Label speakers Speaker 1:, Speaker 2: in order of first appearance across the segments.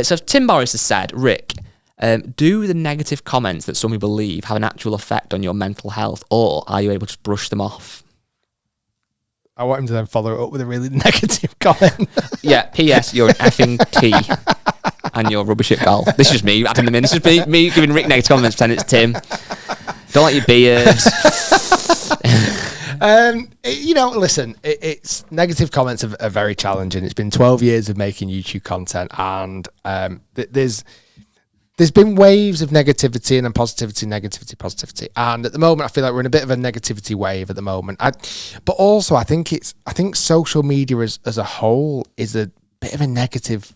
Speaker 1: So Tim Morris has said, Rick, do the negative comments that some people leave have an actual effect on your mental health, or are you able to just brush them off?
Speaker 2: I want him to then follow it up with a really negative comment.
Speaker 1: Yeah, P.S. You're an effing T and you're rubbish at golf. This is just me adding them in. This is me giving Rick negative comments, pretending it's Tim. Don't like your beards.
Speaker 2: Listen, it's negative comments are very challenging. It's been 12 years of making YouTube content, and there's been waves of negativity and then positivity. And at the moment, I feel like we're in a bit of a negativity wave at the moment. But also, I think social media as a whole is a bit of a negative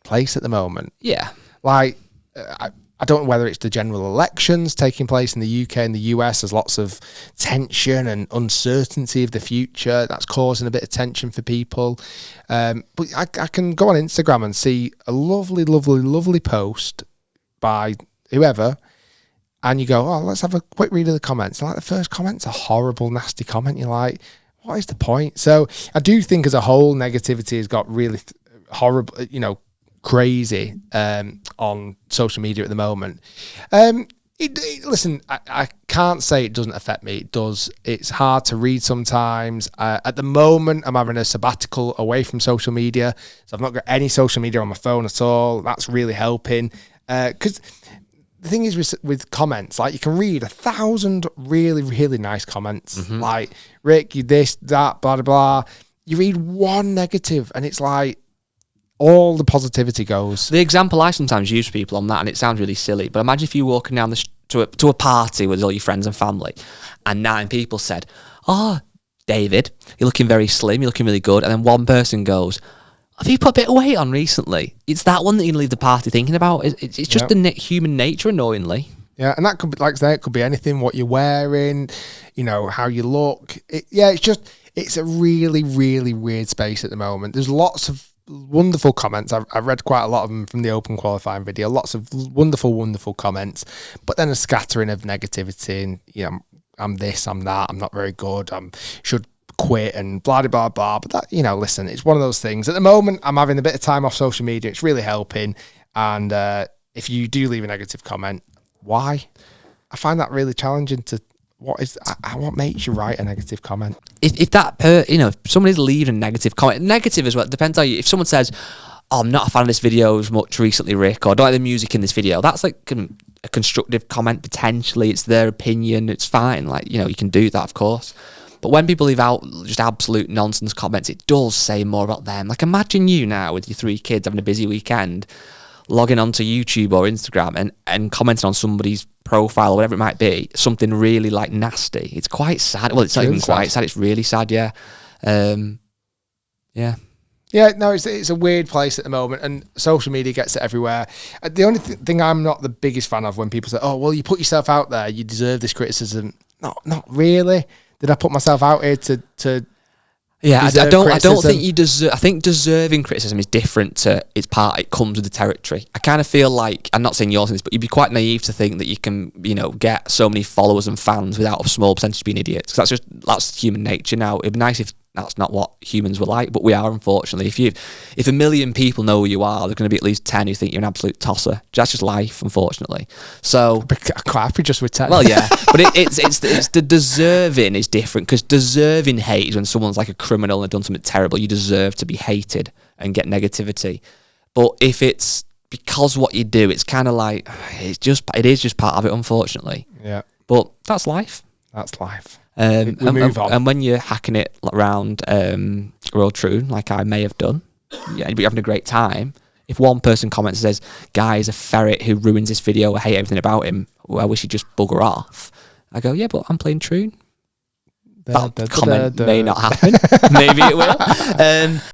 Speaker 2: place at the moment.
Speaker 1: Yeah.
Speaker 2: Like, I don't know whether it's the general elections taking place in the UK and the US. There's lots of tension and uncertainty of the future. That's causing a bit of tension for people. But I can go on Instagram and see a lovely, lovely, lovely post by whoever, and you go, oh, let's have a quick read of the comments. And like, the first comment's a horrible, nasty comment. You're like, what is the point? So I do think as a whole, negativity has got really horrible, crazy on social media at the moment. Listen, I can't say it doesn't affect me. It does. It's hard to read sometimes. At the moment, I'm having a sabbatical away from social media, so I've not got any social media on my phone at all. That's really helping. Because the thing is with comments, like, you can read 1,000 really, really nice comments. Mm-hmm. Like, Rick, you this, that, blah, blah, blah. You read one negative and it's like all the positivity goes.
Speaker 1: The example I sometimes use for people on that, and it sounds really silly, but imagine if you were walking down to a party with all your friends and family, and 9 people said, oh, David, you're looking very slim, you're looking really good. And then one person goes, have you put a bit of weight on recently? It's that one that you leave the party thinking about. It's just the human nature, annoyingly.
Speaker 2: Yeah, and that could be, like I say, it could be anything, what you're wearing, how you look. It's a really, really weird space at the moment. There's lots of wonderful comments. I've read quite a lot of them from the open qualifying video. Lots of wonderful, wonderful comments, but then a scattering of negativity and, I'm this, I'm that, I'm not very good, should quit and blah, blah, blah. But that, listen, it's one of those things. At the moment, I'm having a bit of time off social media. It's really helping. And if you do leave a negative comment, why? I find that really challenging what makes you write a negative comment?
Speaker 1: If somebody's leaving a negative comment, negative as well, it depends on you. If someone says, oh, I'm not a fan of this video as much recently, Rick, or don't like the music in this video, that's like a constructive comment, potentially. It's their opinion, it's fine. Like, you can do that, of course. But when people leave out just absolute nonsense comments, it does say more about them. Like, imagine you now with your 3 kids having a busy weekend, logging onto YouTube or Instagram and commenting on somebody's profile or whatever it might be, something really like nasty. It's quite sad. Well, it's not even quite sad. It's really sad. Yeah. Yeah.
Speaker 2: Yeah, no, it's a weird place at the moment, and social media gets it everywhere. The only thing I'm not the biggest fan of when people say, oh, well, you put yourself out there, you deserve this criticism. Not really. Did I put myself out here to
Speaker 1: Yeah, I don't think you deserve. I think deserving criticism is different to it comes with the territory. I kind of feel like, I'm not saying yours in this, but you'd be quite naive to think that you can, get so many followers and fans without a small percentage being idiots. Because that's human nature now. It'd be nice if that's not what humans were like, but we are, unfortunately. If 1 million people know who you are, there's going to be at least 10 who think you're an absolute tosser. That's just life, unfortunately. So
Speaker 2: I'm quite happy just with 10.
Speaker 1: Well, yeah, but it's the deserving is different, because deserving hate is when someone's like a criminal and have done something terrible. You deserve to be hated and get negativity. But if it's because what you do, it's kind of like it is just part of it, unfortunately.
Speaker 2: Yeah.
Speaker 1: But that's life.
Speaker 2: That's life.
Speaker 1: We move on. And when you're hacking it around Road True, like I may have done, but you're having a great time, if one person comments and says, guy's a ferret who ruins this video, I hate everything about him, I wish he'd just bugger off, I go, yeah, but I'm playing True. That comment may not happen. Maybe it will.